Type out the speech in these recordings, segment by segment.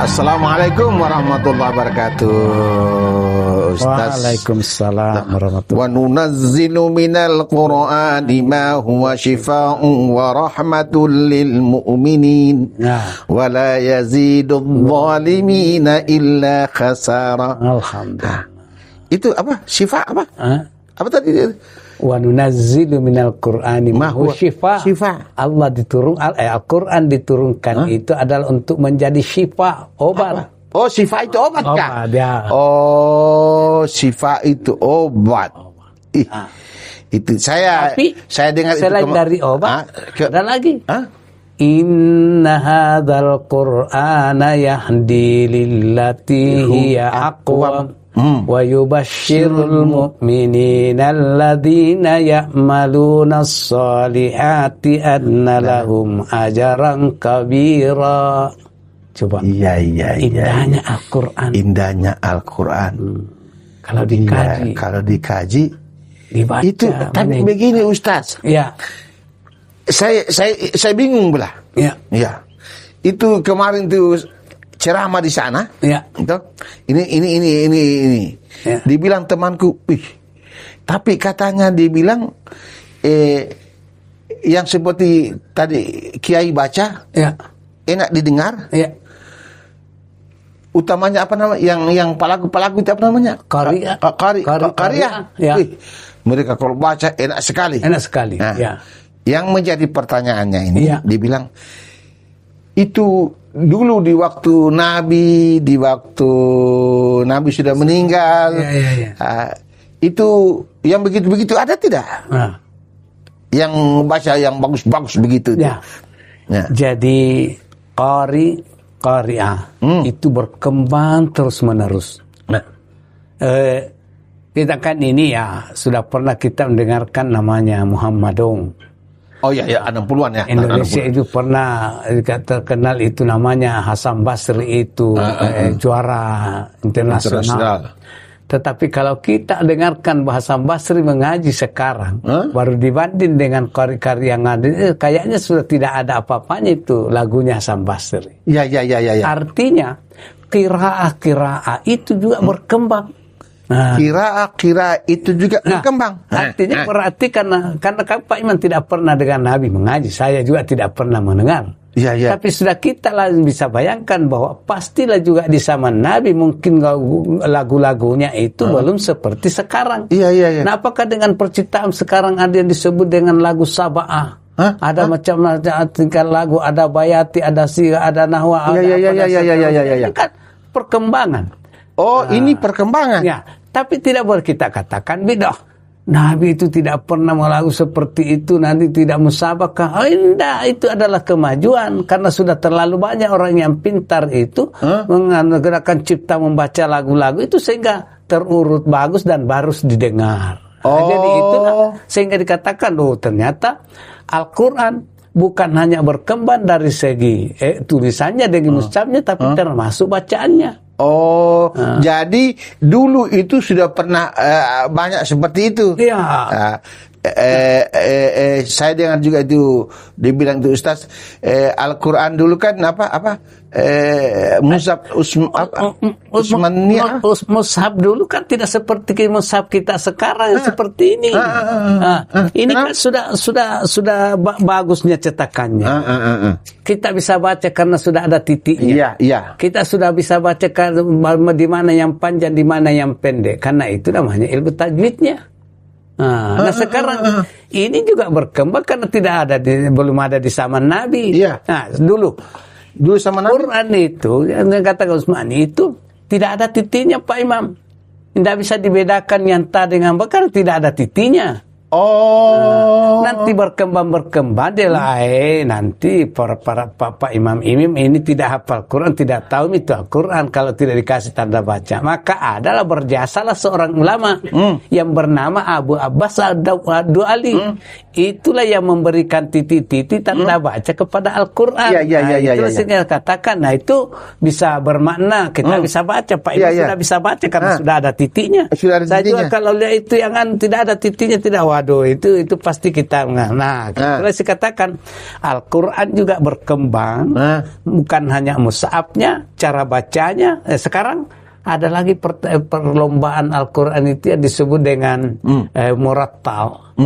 Assalamualaikum warahmatullahi wabarakatuh. Ustaz. Waalaikumsalam warahmatullahi wabarakatuh. Wa nunazzilu minal Qur'ani ma huwa shifaa'un wa rahmatul lil mu'minin. Wa la yazidudz zalimina illa khasara. Alhamdulillah. Itu apa? Syifa apa? Apa tadi? Wa nunazzilu minal Qur'ani ma huwa shifa. Allah Al-Qur'an diturunkan itu adalah untuk menjadi syifa, obat. Oh, syifa itu obat kah? Obat, ya. Oh, syifa itu obat. Itu saya dengar selain itu dari obat, ada lagi. Inna hadzal Qur'ana yahdi lillati hiya aqwam. Wa yubashshirul mu'minina alladzina ya'maluna as-salihati anna lahum ajran kabira. Coba. Iya. Indahnya Al-Qur'an. Indahnya Al-Qur'an. Kalau dikaji. Kalau dikaji Dibaca. Itu tapi begini Ustaz. Ya. Saya bingung belah. Ya. Itu kemarin tuh ceramah di sana. Ya. Ini. Ya. Dibilang temanku, tapi katanya dibilang yang seperti tadi Kiai baca, enak didengar. Ya. Utamanya apa namanya? Yang pelaku itu apa namanya? Karya. Ya. Mereka kalau baca enak sekali. Nah, yang menjadi pertanyaannya ini, dibilang itu dulu di waktu Nabi sudah meninggal, itu yang begitu-begitu ada tidak? Yang baca yang bagus-bagus begitu. Ya. Jadi Qari'ah itu berkembang terus-menerus. Kita kan ini sudah pernah kita mendengarkan namanya Muhammadong. Oh ya 60-an ya. Indonesia 60. Itu pernah terkenal itu namanya Hasan Basri itu juara internasional. Tetapi kalau kita dengarkan Hasan Basri mengaji sekarang, baru dibanding dengan qari-qari yang ada, kayaknya sudah tidak ada apa-apanya itu lagunya Hasan Basri. Ya. Artinya qiraah itu juga berkembang. Kira itu juga berkembang. Artinya berarti karena Pak Iman tidak pernah dengan Nabi mengaji, saya juga tidak pernah mendengar. Tapi sudah kita bisa bayangkan bahwa pastilah juga di zaman Nabi mungkin lagu-lagunya itu belum seperti sekarang. Nah, apakah dengan percintaan sekarang ada yang disebut dengan lagu Saba'ah? Ada macam-macam tingkat lagu, ada bayati, ada sirah, ada nahwa, Ini kan perkembangan. Ini perkembangan. Ya, tapi tidak boleh kita katakan bidah. Nabi itu tidak pernah melakukan seperti itu, nanti tidak musabakah. Tidak, itu adalah kemajuan karena sudah terlalu banyak orang yang pintar itu menggunakan cipta membaca lagu-lagu itu sehingga terurut bagus dan baru didengar. Jadi itulah sehingga dikatakan ternyata Al-Qur'an bukan hanya berkembang dari segi tulisannya dengan musabnya, tapi termasuk bacaannya. Jadi dulu itu sudah pernah banyak seperti itu. Saya dengar juga itu dibilang itu Ustaz, Al-Qur'an dulu kan mushaf dulu kan tidak seperti mushaf kita sekarang seperti ini. Ini kan sudah bagusnya cetakannya. Kita bisa baca karena sudah ada titiknya. Kita sudah bisa baca di mana yang panjang, di mana yang pendek. Karena itu namanya ilmu tajwidnya. Nah sekarang ini juga berkembang karena belum ada di zaman Nabi. Nah dulu sama Nabi. Quran itu yang kata Utsman itu tidak ada titiknya Pak Imam. Tidak bisa dibedakan yang ta dengan bakar, tidak ada titiknya. Nanti berkembang nanti para Pak Imam ini tidak hafal Quran, tidak tahu itu Al-Quran kalau tidak dikasih tanda baca. Maka adalah berjasalah seorang ulama yang bernama Abu Abbas Ad-Du'ali. Itulah yang memberikan titik-titik tanda baca kepada Al-Quran. Itulah sehingga katakan, itu bisa bermakna kita bisa baca. Pak Imam sudah bisa baca karena sudah ada titiknya. Saya juga kalau lihat itu yang tidak ada titiknya tidak waduh itu pasti kita. Nah, kalau saya katakan Al-Quran juga berkembang, bukan hanya mushafnya, cara bacanya. Sekarang ada lagi perlombaan Al-Quran itu yang disebut dengan murattal.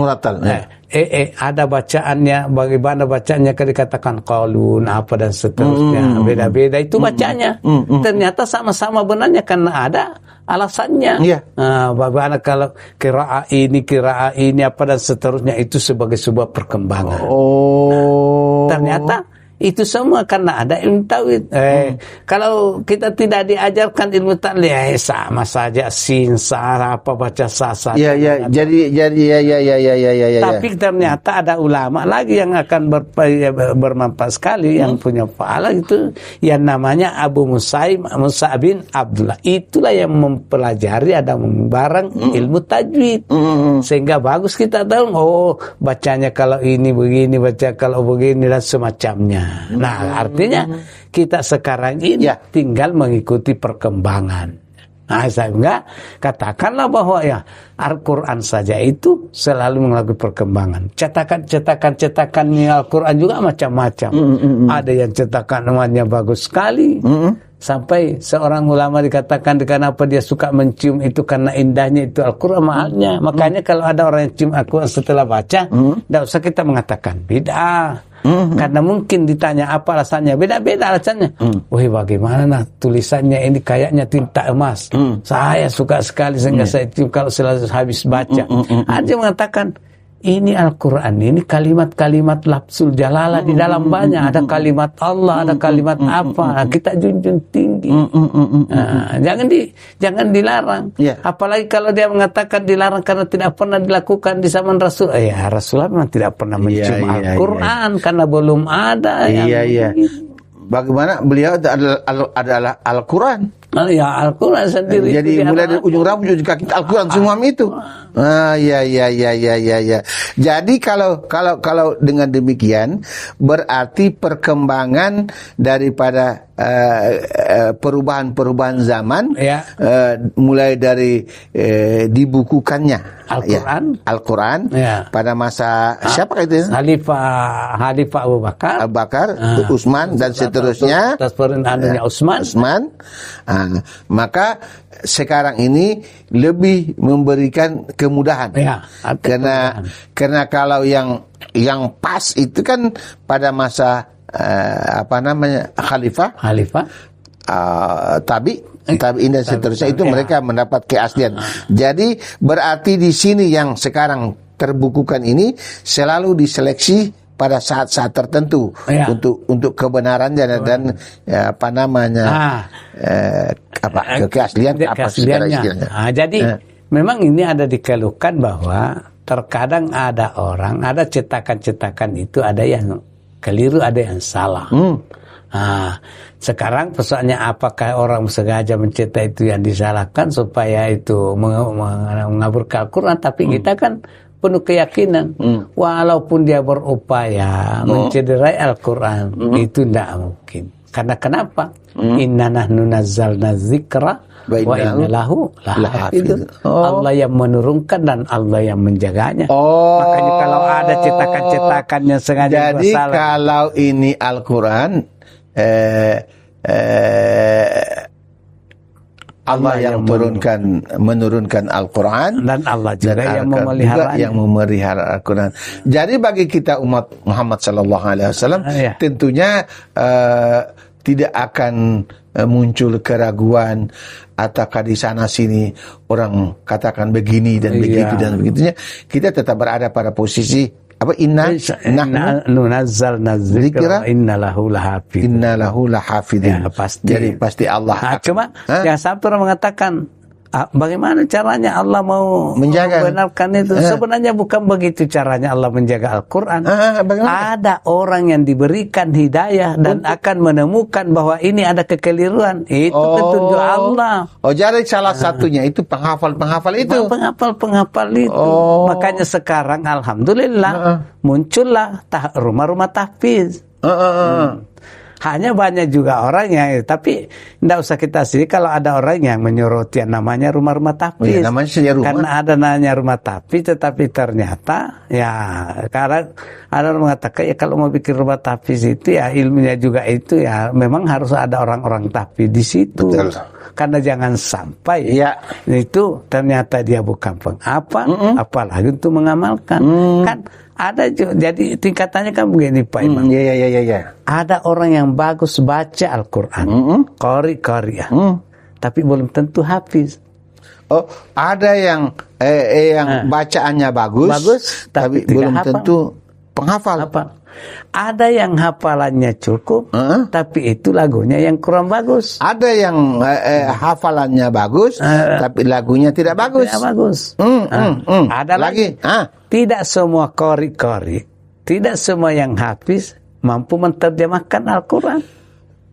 Ada bacaannya, bagaimana bacaannya, kalau dikatakan qalun apa dan seterusnya, beda-beda itu bacanya. Ternyata sama-sama benarnya karena ada alasannya. Bagaimana kalau qiraah ini apa dan seterusnya, itu sebagai sebuah perkembangan. Ternyata itu semua karena ada ilmu tauhid. Kalau kita tidak diajarkan ilmu tauhid, sama saja sin sah apa baca sah saja. Jadi. Tapi ternyata ada ulama lagi yang akan bermanfaat sekali, yang punya pahala itu, yang namanya Abu Musa bin Abdullah. Itulah yang mempelajari, ada barang ilmu tajwid, sehingga bagus kita tahu. Bacanya kalau ini begini, baca kalau begini dan semacamnya. Nah, artinya kita sekarang ini tinggal mengikuti perkembangan. Nah, sehingga katakanlah bahwa Al-Quran saja itu selalu mengalami perkembangan. Cetakan Al-Quran juga macam-macam. Ada yang cetakan namanya bagus sekali. Sampai seorang ulama dikatakan kenapa dia suka mencium itu karena indahnya itu Al-Quran, mahalnya. Makanya kalau ada orang yang cium Al-Quran setelah baca, tidak usah kita mengatakan bid'ah. Karena mungkin ditanya apa alasannya, beda-beda alasannya. Wah, bagaimana tulisannya ini kayaknya tinta emas. Saya suka sekali sehingga saya cium kalau selesai habis baca. Ada yang mengatakan ini Al-Quran, ini kalimat-kalimat lafzul jalalah di dalam banyak. Ada kalimat Allah, ada kalimat apa. Kita junjung tinggi. Jangan dilarang. Apalagi kalau dia mengatakan dilarang karena tidak pernah dilakukan di zaman Rasul. Rasulullah memang tidak pernah mencium Al-Quran karena belum ada. Bagaimana beliau adalah Al-Quran. Al-Quran sendiri. Jadi mulai dari ujung rambut ujung kaki Al-Quran semua itu. Jadi kalau dengan demikian berarti perkembangan daripada perubahan zaman mulai dari dibukukannya Al-Quran pada masa siapa itu? Khalifah Abu Bakar, Utsman dan seterusnya. Utsman. Maka sekarang ini lebih memberikan kemudahan. Karena kalau yang pas itu kan pada masa khalifah tabi'in dan seterusnya itu mereka mendapat keaslian. Jadi berarti di sini yang sekarang terbukukan ini selalu diseleksi pada saat-saat tertentu untuk kebenarannya dan keasliannya. Jadi memang ini ada dikeluhkan bahwa terkadang ada cetakan-cetakan itu ada yang keliru, ada yang salah. Sekarang persoalannya apakah orang sengaja mencetak itu yang disalahkan supaya itu mengaburkan Al-Quran, tapi kita kan penuh keyakinan walaupun dia berupaya mencederai Al-Quran itu tidak mungkin. Karena kenapa? Inna nahnu nazzalna dzikra wa inna lahu lahafidz. Allah yang menurunkan dan Allah yang menjaganya. Makanya kalau ada cetakan-cetakan yang sengaja jadi bersalah. Kalau ini Al-Quran Allah yang menurunkan Al-Quran dan Allah juga yang memelihara Al-Quran. Jadi bagi kita umat Muhammad sallallahu alaihi wasallam tentunya tidak akan muncul keraguan ataukah di sana sini orang katakan begini dan begitu dan begitunya. Kita tetap berada pada posisi inna nazzalna dzikra inna lahu lahafidz. Jadi pasti Allah cuma yang sampai orang mengatakan bagaimana caranya Allah mau membenarkan itu? Sebenarnya bukan begitu caranya Allah menjaga Al-Quran. Ada orang yang diberikan hidayah dan akan menemukan bahwa ini ada kekeliruan. Itu petunjuk Allah. Jadi salah satunya itu penghafal itu. Penghafal itu. Makanya sekarang alhamdulillah muncullah rumah-rumah tahfiz. Hanya banyak juga orang yang, tapi tidak usah kita sih kalau ada orang yang menyoroti namanya rumah-rumah tapis. Oh, ya, namanya saja rumah. Karena ada namanya rumah tapis, tetapi ternyata ya karena ada orang mengatakan ya kalau mau bikin rumah tapis itu ya ilmunya juga itu ya memang harus ada orang-orang tapis di situ. Betul. Karena jangan sampai ya itu ternyata dia bukan penghafal, apalagi untuk mengamalkan. Kan ada juga, jadi tingkatannya kan begini Pak Imam. Ya. Ada orang yang bagus baca Al-Quran, qari-qariah, tapi belum tentu hafiz. Oh, ada yang bacaannya bagus tapi belum hafal. tentu penghafal. Ada yang hafalannya cukup, tapi itu lagunya yang kurang bagus. Ada yang hafalannya bagus, tapi lagunya tidak bagus. Tidak bagus. Ada lagi. Tidak semua qari, tidak semua yang hafiz mampu menerjemahkan Al-Quran.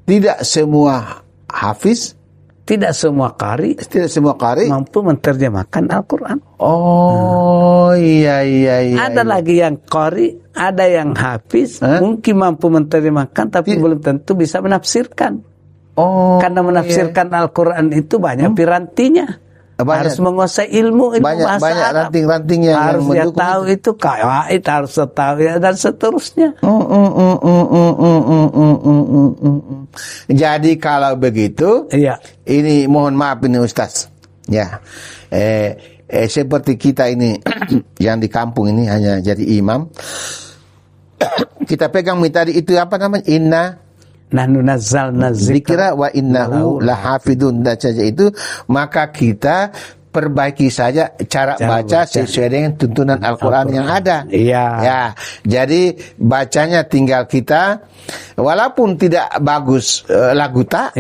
Tidak semua Hafiz, tidak semua qari mampu menerjemahkan Al-Quran. Oh, iya. Ada lagi yang qari, ada yang hafiz, mungkin mampu menerjemahkan, tapi belum tentu bisa menafsirkan. Oh, karena menafsirkan Al-Quran itu banyak pirantinya. Harus menguasai ilmu bahasa banyak Arab. ranting-rantingnya harus yang dia tahu itu kawaid, harus tahu ya, dan seterusnya. Jadi kalau begitu, ini mohon maaf ini Ustaz. Ya, seperti kita ini yang di kampung ini hanya jadi imam. Kita pegang tadi itu apa namanya? Inna nahnu nazzalna dzikra wa innahu lahafidun, dan saja itu, maka kita perbaiki saja cara baca sesuai dengan tuntunan Al-Quran yang ada. Ya, jadi bacanya tinggal kita, walaupun tidak bagus lagu tak,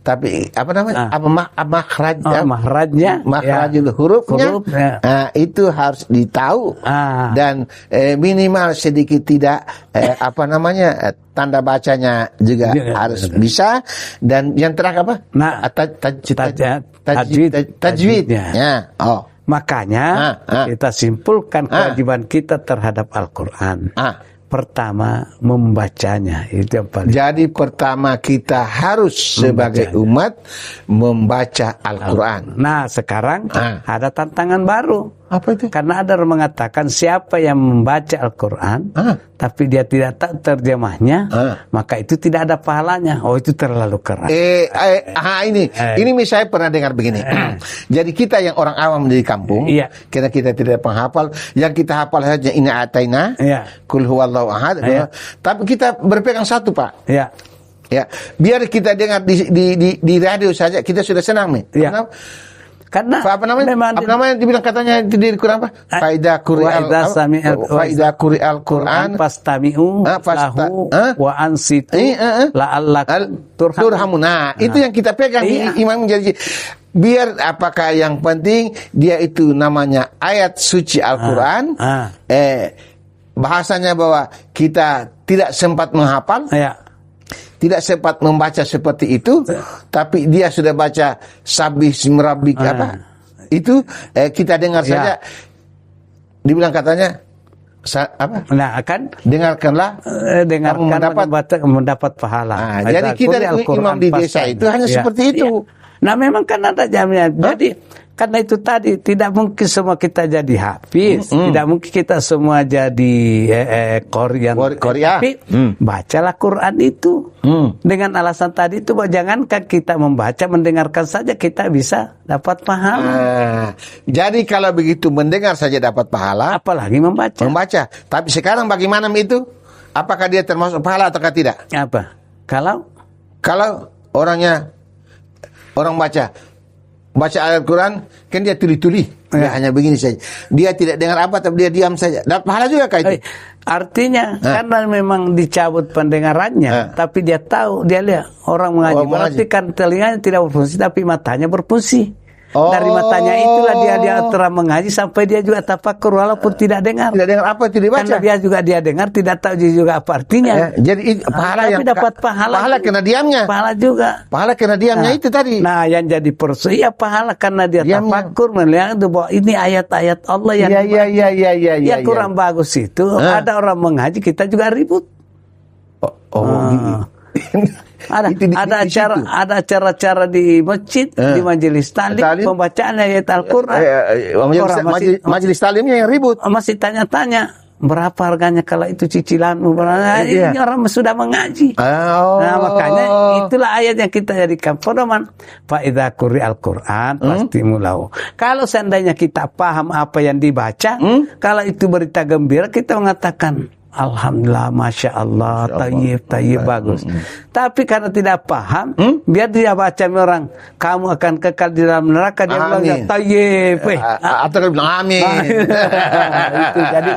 tapi apa namanya? Makhrajul hurufnya. Nah, itu harus ditahu dan minimal sedikit tidak tanda bacanya juga harus bisa, dan yang terakhir apa? Tajwid. Ya. Makanya kita simpulkan kewajiban kita terhadap Al-Quran. Pertama, membacanya, itu yang paling. Jadi pertama kita harus sebagai umat membaca Al-Quran. Nah, sekarang ada tantangan baru. Apa itu? Karena ada orang mengatakan siapa yang membaca Al-Quran tapi dia tidak tahu terjemahnya, maka itu tidak ada pahalanya. Oh, itu terlalu keras. Ini misalnya pernah dengar begini. Jadi kita yang orang awam di kampung, karena kita tidak penghafal, yang kita hafal saja Inna Ataina, Qul Huwallahu Ahad. Tapi kita berpegang satu, Pak. Ya, biar kita dengar di radio saja, kita sudah senang nih. Karena apa namanya dibilang katanya di Quran apa? Faida Qur'al Quran fastami'u lahu wa ansitu la'allakum turhamun. Nah, itu yang kita pegang imam menjadi, biar apakah yang penting dia itu namanya ayat suci Al-Quran, bahasanya bahwa kita tidak sempat menghafal, tidak sempat membaca seperti itu, tapi dia sudah baca Sabih Simrabik itu kita dengar saja, dibilang katanya dengarkanlah mendapat pahala. Jadi kita imam di desa itu hanya seperti itu. Nah, memang kan ada jamnya. Jadi karena itu tadi tidak mungkin semua kita jadi hafiz, tidak mungkin kita semua jadi qari, tapi bacalah Quran itu dengan alasan tadi itu, bahwa jangankan kita membaca, mendengarkan saja kita bisa dapat pahala. Jadi kalau begitu mendengar saja dapat pahala, apalagi membaca. Tapi sekarang bagaimana itu? Apakah dia termasuk pahala atau tidak? Apa? Kalau orang baca Al-Quran, kan dia tuli-tuli, dia hanya begini saja. Dia tidak dengar apa, tapi dia diam saja. Dapat pahala juga kah itu? Artinya karena memang dicabut pendengarannya, tapi dia tahu, dia lihat orang mengaji. Berarti kan telinganya tidak berfungsi, tapi matanya berfungsi. Dari matanya itulah dia telah mengaji sampai dia juga tafakur walaupun tidak dengar. Tidak dengar apa, tidak baca. Karena dia dengar, tidak tahu juga apa artinya. Jadi pahala yang dapat pahala karena diamnya. Pahala juga. Pahala karena diamnya itu tadi. Nah, yang jadi pahala karena dia tafakur melihat bahwa ini ayat-ayat Allah yang yang kurang bagus itu. Ada orang mengaji, kita juga ribut. Ada acara-acara di masjid, di majelis taklim, pembacaan ayat Al-Qur'an. Majelis taklimnya yang ribut. Masih tanya-tanya, berapa harganya kalau itu cicilanmu? Ini orang sudah mengaji. Nah, makanya itulah ayat yang kita jadikan pedoman. Fa idza quri'al Qur'an fastimulau. Kalau seandainya kita paham apa yang dibaca, kalau itu berita gembira, kita mengatakan alhamdulillah, masya Allah, tayyib, bagus. Tapi karena tidak paham, biar dia baca orang, kamu akan kekal di dalam neraka, dia bilang tayyib. Atau dia bilang amin. Jadi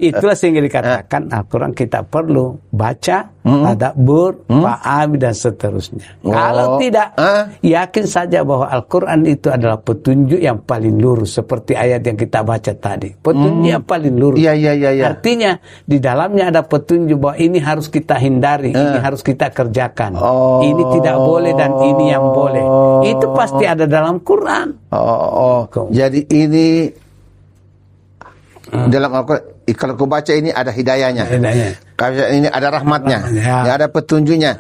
itulah sehingga dikatakan Al-Quran kita perlu baca, tadabbur, pahami dan seterusnya. Kalau tidak, yakin saja bahwa Al-Quran itu adalah petunjuk yang paling lurus, seperti ayat yang kita baca tadi. Petunjuk yang paling lurus. Artinya di dalamnya ada petunjuk bahwa ini harus kita hindari, ini harus kita kerjakan. Ini tidak boleh dan ini yang boleh. Itu pasti ada dalam Quran. Jadi ini dalam Al-Quran, kalau kau baca ini ada hidayahnya. Kalau ini ada rahmatnya, ada petunjuknya.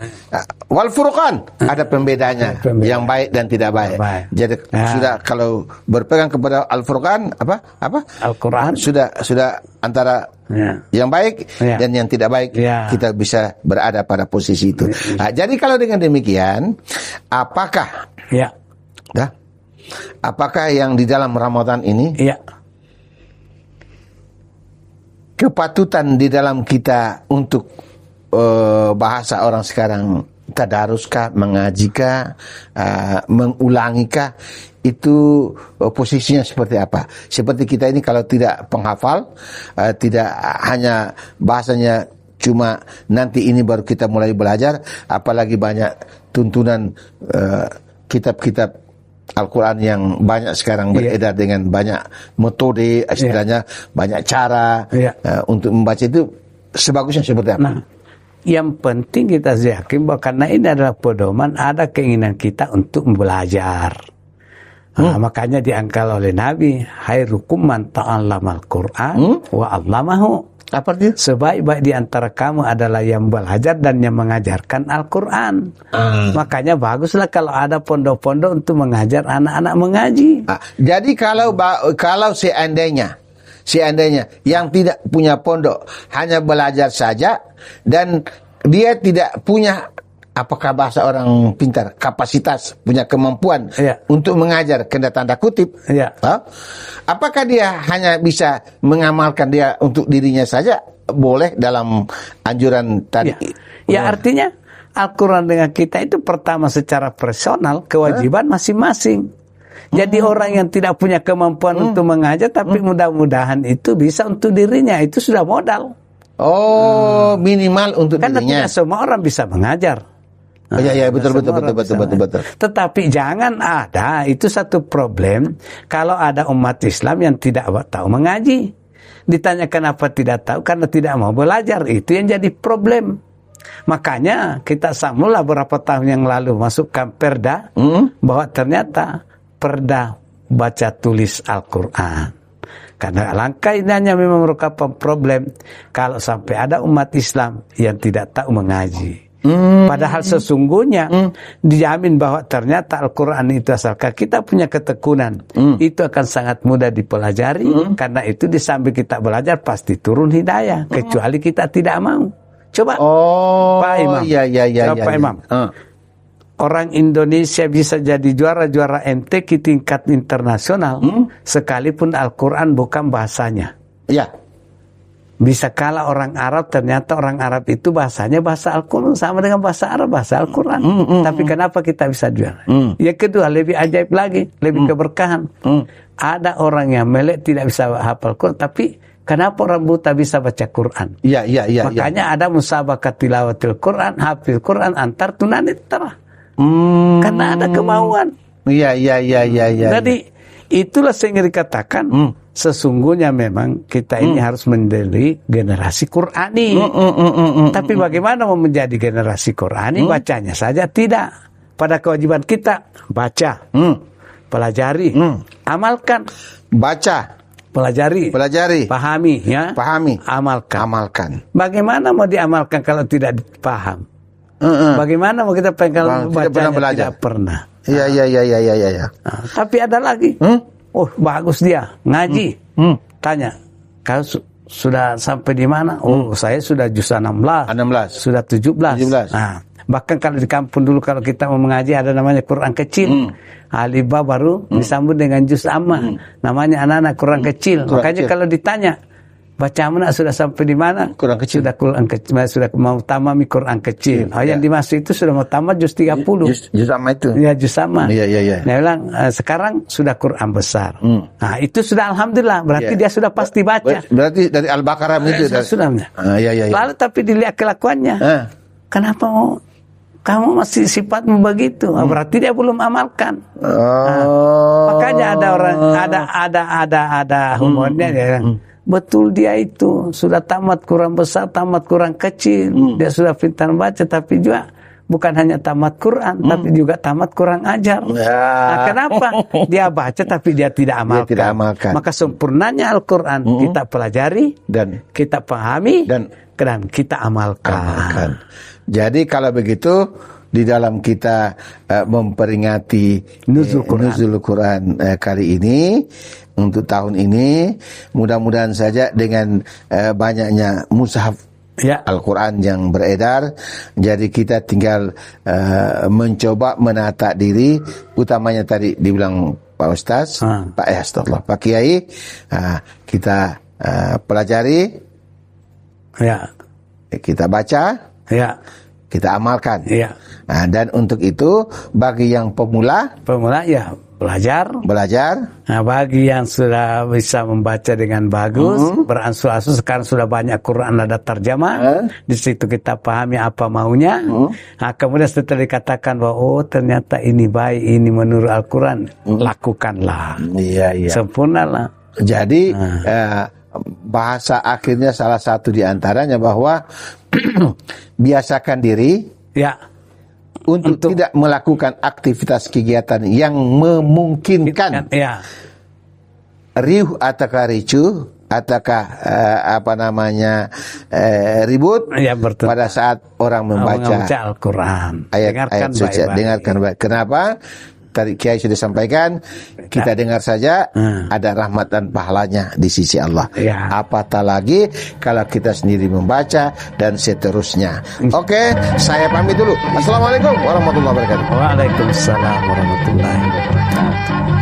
Wal Furqan ada pembedanya, yang baik dan tidak baik. Jadi sudah kalau berpegang kepada Al Furqan apa? Al-Quran sudah antara yang baik dan yang tidak baik, kita bisa berada pada posisi itu. Jadi kalau dengan demikian, apakah yang di dalam Ramadan ini kepatutan di dalam kita untuk bahasa orang sekarang tadaruskah, mengajikah, mengulangikah, itu posisinya seperti apa? Seperti kita ini kalau tidak penghafal, tidak hanya bahasanya cuma nanti ini baru kita mulai belajar, apalagi banyak tuntunan kitab-kitab Al-Quran yang banyak sekarang beredar dengan banyak metode, istilahnya banyak cara untuk membaca, itu sebagusnya seperti apa? Nah, yang penting kita yakin bahwa karena ini adalah pedoman, ada keinginan kita untuk belajar. Makanya diangkat oleh Nabi, khairukum man ta'allamal Qur'an wa 'allamahu. Apa dia? Sebaik-baik di antara kamu adalah yang belajar dan yang mengajarkan Al-Quran. Makanya baguslah kalau ada pondok-pondok untuk mengajar anak-anak mengaji. Jadi kalau seandainya yang tidak punya pondok hanya belajar saja dan dia tidak punya, apakah bahasa orang pintar, kapasitas, punya kemampuan untuk mengajar, kena tanda kutip, apakah dia hanya bisa mengamalkan dia untuk dirinya saja? Boleh dalam anjuran tadi? Artinya Al-Quran dengan kita itu pertama secara personal, kewajiban masing-masing. Jadi orang yang tidak punya kemampuan untuk mengajar, tapi mudah-mudahan itu bisa untuk dirinya, itu sudah modal. Minimal untuk karena dirinya. Karena tidak semua orang bisa mengajar. Betul. Tetapi jangan ada, itu satu problem kalau ada umat Islam yang tidak tahu mengaji. Ditanya kenapa tidak tahu, karena tidak mau belajar. Itu yang jadi problem. Makanya kita samula beberapa tahun yang lalu masukkan perda, bahwa ternyata perda baca tulis Al-Quran. Karena langkah ini hanya memang merupakan problem kalau sampai ada umat Islam yang tidak tahu mengaji. Padahal sesungguhnya dijamin bahwa ternyata Al-Quran itu asalkan kita punya ketekunan, itu akan sangat mudah dipelajari. Karena itu di samping kita belajar pasti turun hidayah, kecuali kita tidak mau. Coba Pak Imam, Pak Imam, orang Indonesia bisa jadi juara-juara MTQ tingkat internasional, sekalipun Al-Quran bukan bahasanya. Bisa kalah orang Arab, ternyata orang Arab itu bahasanya bahasa Al-Quran, sama dengan bahasa Arab, bahasa Al-Quran. Tapi kenapa kita bisa juara? Yang kedua, lebih ajaib lagi, lebih keberkahan. Ada orang yang melek tidak bisa hafal Quran, tapi kenapa orang buta bisa baca Quran? Makanya ada musabaqat tilawatil Quran, hafil Quran antar tunanetra. Karena ada kemauan. Jadi itulah sehingga dikatakan sesungguhnya memang kita ini harus menjadi generasi Qurani. Tapi bagaimana mau menjadi generasi Qurani? Bacanya saja tidak. Pada kewajiban kita baca, pelajari, amalkan. Baca, pelajari, pahami, pahami, amalkan. Amalkan. Bagaimana mau diamalkan kalau tidak paham? Bagaimana mau kita pengen bacanya tidak pernah. Iya. Tapi ada lagi. Oh, bagus dia ngaji. Tanya, kau sudah sampai di mana? Oh, saya sudah juz 16. Sudah 17. Nah, bahkan kalau di kampung dulu kalau kita mau mengaji ada namanya Quran kecil. Alif Ba baru disambut dengan juz amma. Namanya anak-anak Quran kecil. Makanya kalau ditanya, baca mana sudah sampai di mana? Quran kecil. Sudah Quran kecil, sudah mau tamami Quran kecil. Yang dimaksud itu sudah mau tamat juz 30. Juz amma itu. Ya, juz amma. Iya. Dia bilang sekarang sudah Quran besar. Nah, itu sudah alhamdulillah, berarti dia sudah pasti baca. Berarti dari Al-Baqarah itu sudah. Iya. Lalu tapi dilihat kelakuannya. Kenapa kamu masih sifatmu begitu? Berarti dia belum amalkan. Makanya ada orang ada humornya dia. Betul dia itu sudah tamat Quran besar, tamat Quran kecil. Dia sudah pintar baca, tapi juga bukan hanya tamat Quran, tapi juga tamat Quran ajar. Nah, kenapa? Dia baca tapi dia tidak amalkan. Maka sempurnanya Al-Quran kita pelajari dan kita pahami dan kita amalkan. Jadi kalau begitu di dalam kita memperingati Nuzul Quran kali ini untuk tahun ini, mudah-mudahan saja dengan banyaknya mushaf Al-Quran yang beredar, jadi kita tinggal mencoba menata diri, utamanya tadi dibilang Pak Ustaz, Pak Kiai, kita pelajari, kita baca, kita amalkan. Nah, dan untuk itu bagi yang pemula ya belajar. Nah, bagi yang sudah bisa membaca dengan bagus, beransur-ansur, sekarang sudah banyak Quran ada terjemah. Di situ kita pahami apa maunya. Nah, kemudian setelah dikatakan bahwa ternyata ini baik, ini menurut Al-Quran, lakukanlah. Iya. Sempurnalah. Jadi bahasa akhirnya salah satu di antaranya bahwa biasakan diri untuk tidak melakukan aktivitas kegiatan yang memungkinkan riuh ataukah ricuh ataukah ribut pada saat orang membaca Al-Quran. Ayat-ayat suci. Dengarkan baik. Kenapa? Tadi Kiai sudah sampaikan, kita dengar saja, ada rahmat dan pahalanya di sisi Allah. Apatah lagi kalau kita sendiri membaca dan seterusnya. Oke, saya pamit dulu. Assalamualaikum warahmatullahi wabarakatuh. Waalaikumsalam warahmatullahi wabarakatuh.